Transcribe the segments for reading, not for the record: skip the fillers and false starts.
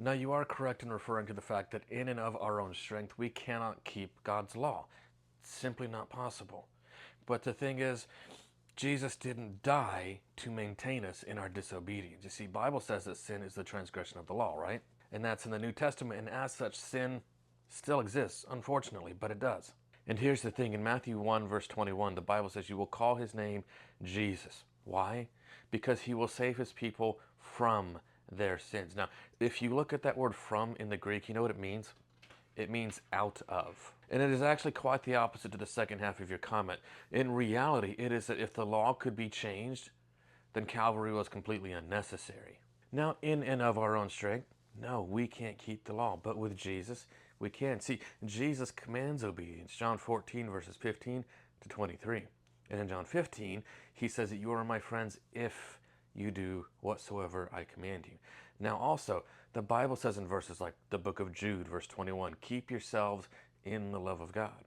Now, you are correct in referring to the fact that in and of our own strength, we cannot keep God's law. It's simply not possible. But the thing is, Jesus didn't die to maintain us in our disobedience. You see, Bible says that sin is the transgression of the law, right? And that's in the New Testament, and as such, sin still exists, unfortunately, but it does. And here's the thing, in Matthew 1, verse 21, the Bible says, you will call his name Jesus. Why? Because he will save his people from their sins. Now, if you look at that word from in the Greek, you know what it means? It means out of. And it is actually quite the opposite to the second half of your comment. In reality, it is that if the law could be changed, then Calvary was completely unnecessary. Now, in and of our own strength, no, we can't keep the law. But with Jesus, we can. See, Jesus commands obedience. John 14, verses 15 to 23. And in John 15, he says that you are my friends if you do whatsoever I command you. Now also, the Bible says in verses like the book of Jude, verse 21, keep yourselves in the love of God.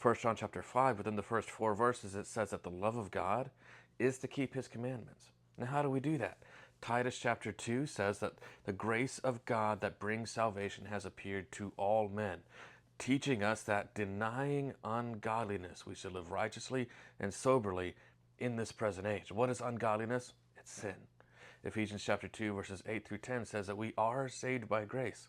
1 John chapter 5, within the first 4 verses, it says that the love of God is to keep his commandments. Now how do we do that? Titus chapter 2 says that the grace of God that brings salvation has appeared to all men, teaching us that denying ungodliness, we should live righteously and soberly in this present age. What is ungodliness? It's sin. Ephesians chapter 2 verses 8 through 10 says that we are saved by grace,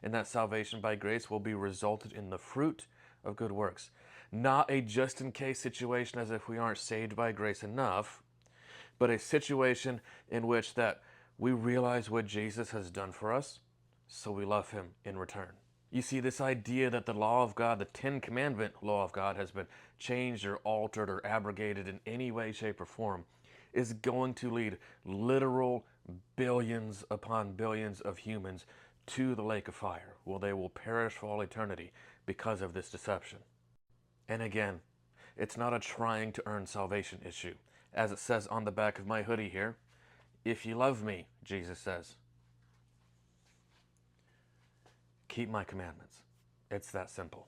and that salvation by grace will be resulted in the fruit of good works. Not a just-in-case situation as if we aren't saved by grace enough, but a situation in which that we realize what Jesus has done for us, so we love him in return. You see, this idea that the law of God, the 10 Commandment law of God, has been changed or altered or abrogated in any way, shape, or form is going to lead literal billions upon billions of humans to the lake of fire, where they will perish for all eternity because of this deception. And again, it's not a trying to earn salvation issue. As it says on the back of my hoodie here, if you love me, Jesus says, keep my commandments. It's that simple.